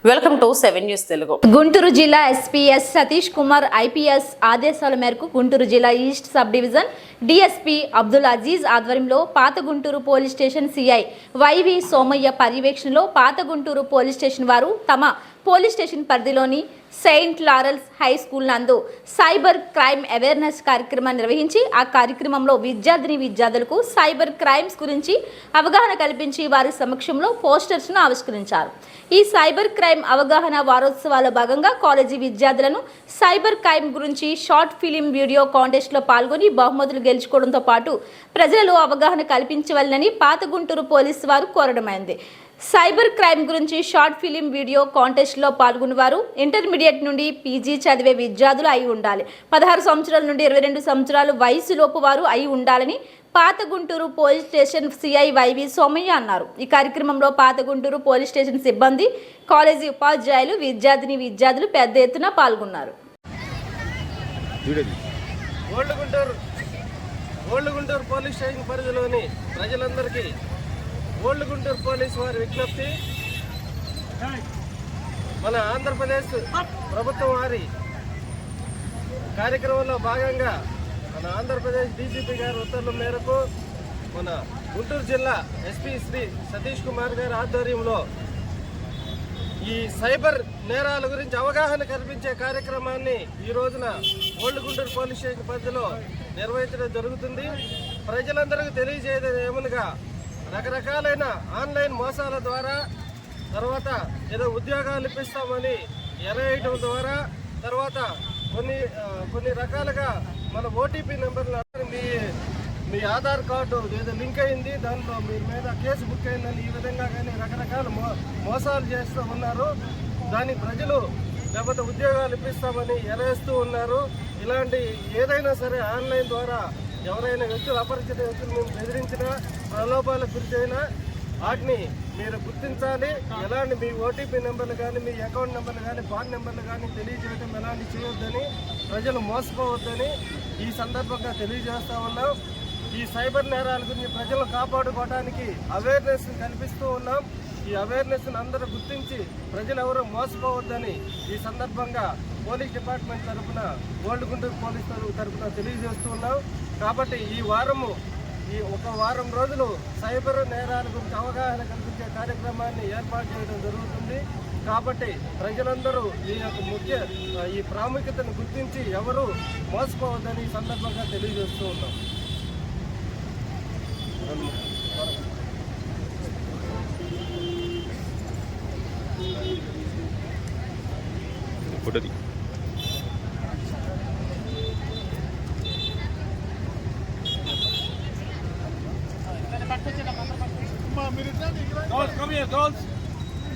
Welcome to 7 news Telugu. Guntur జిల్లా SPS Satish Kumar IPS ఆదేశాల మేరకు గుంటూరు జిల్లా east sub division DSP Abdul Aziz ఆధ్వర్యంలో పాత Guntur police station CI YV Somaiah పర్యవేక్షణలో పాత గుంటూరు పోలీస్ స్టేషన్ వారు తమ పోలీస్ స్టేషన్ పరిధిలోని సెయింట్ లారెన్స్ హై స్కూల్ నందు సైబర్ క్రైమ్ అవేర్నెస్ కార్యక్రమాన్ని నిర్వహించి ఆ కార్యక్రమంలో విద్యార్థులకు సైబర్ క్రైమ్స్ గురించి అవగాహన కల్పించి వారి సమక్షంలో పోస్టర్స్ను ఆవిష్కరించారు. ఈ సైబర్ క్రైమ్ అవగాహన వారోత్సవాల భాగంగా కాలేజీ విద్యార్థులను సైబర్ క్రైమ్ గురించి షార్ట్ ఫిలిం వీడియో కాంటెస్ట్లో పాల్గొని బహుమతులు గెలుచుకోవడంతో పాటు ప్రజలలో అవగాహన కల్పించవాలని పాత గుంటూరు పోలీసు వారు కోరడమైంది. సైబర్ క్రైమ్ గురించి షార్ట్ ఫిలిం వీడియో కాంటెస్ట్లో పాల్గొన్నవారు ఇంటర్మీడియట్ నుండి పీజీ చదివే విద్యార్థులు అయి ఉండాలి. 16 సంవత్సరాల నుండి 22 సంవత్సరాల వయసులోపు వారు అయి ఉండాలని పాత Guntur police station CI YV Somaiah అన్నారు. ఈ కార్యక్రమంలో పాత గుంటూరు పోలీస్ స్టేషన్ సిబ్బంది, కాలేజీ ఉపాధ్యాయులు, విద్యార్థులు పెద్ద ఎత్తున పాల్గొన్నారు. ఓల్డ్ గుంటూరు పోలీస్ స్టేషన్ పరిధిలోని ప్రజలందరికీ ఓల్డ్ గుంటూరు పోలీస్ వారి విజ్ఞప్తి, మన ఆంధ్రప్రదేశ్ ప్రభుత్వం వారి కార్యక్రమంలో భాగంగా మన ఆంధ్రప్రదేశ్ డీజీపీ గారి ఉత్తర్వుల మేరకు మన గుంటూరు జిల్లా ఎస్పీ శ్రీ సతీష్ కుమార్ గారి ఆధ్వర్యంలో ఈ సైబర్ నేరాల గురించి అవగాహన కల్పించే కార్యక్రమాన్ని ఈ రోజున ఓల్డ్ గుంటూరు పోలీస్ స్టేషన్ పరిధిలో నిర్వహించడం జరుగుతుంది. ప్రజలందరికీ తెలియజేయడం ఏమనగా, రకరకాలైన ఆన్లైన్ మోసాల ద్వారా, తర్వాత ఏదో ఉద్యోగాలు ఇప్పిస్తామని ఎరవేయడం ద్వారా, తర్వాత కొన్ని రకాలుగా మన ఓటీపీ నెంబర్లు మీ ఆధార్ కార్డు ఏదో లింక్ అయింది, దాంట్లో మీ మీద కేసు బుక్ అయిందని ఈ విధంగా కానీ రకరకాల మోసాలు చేస్తూ ఉన్నారు. దానికి ప్రజలు లేకపోతే ఉద్యోగాలు ఇప్పిస్తామని ఎరవేస్తూ ఉన్నారు. ఇలాంటి ఏదైనా సరే ఆన్లైన్ ద్వారా ఎవరైనా వ్యక్తులు, అపరిచిత వ్యక్తులు మేము బెదిరించినా, ప్రలోభాలకు గురి చేసినా వాటిని మీరు గుర్తించాలి. ఎలాంటి మీ ఓటీపీ నెంబర్లు కానీ, మీ అకౌంట్ నెంబర్లు కానీ, పాన్ నెంబర్లు కానీ తెలియజేయడం ఎలాంటి చేయొద్దని, ప్రజలు మోసపోవద్దని ఈ సందర్భంగా తెలియజేస్తూ ఉన్నాం. ఈ సైబర్ నేరాల గురించి ప్రజలు కాపాడుకోవడానికి అవేర్నెస్ కల్పిస్తూ ఉన్నాం. ఈ అవేర్నెస్ని అందరూ గుర్తించి ప్రజలు ఎవరూ మోసపోవద్దని ఈ సందర్భంగా పోలీస్ డిపార్ట్మెంట్ తరఫున, ఓల్డ్ గుంటూరు పోలీస్ తరఫున తెలియజేస్తూ ఉన్నాం. కాబట్టి ఈ ఒక వారం రోజులు సైబర్ నేరాల గురించి అవగాహన కల్పించే కార్యక్రమాన్ని ఏర్పాటు చేయడం జరుగుతుంది. కాబట్టి ప్రజలందరూ ఈ ప్రాముఖ్యతను గుర్తించి ఎవరు మోసపోవద్దని ఈ సందర్భంగా తెలియజేస్తూ ఉన్నాం. Girls, come here, girls.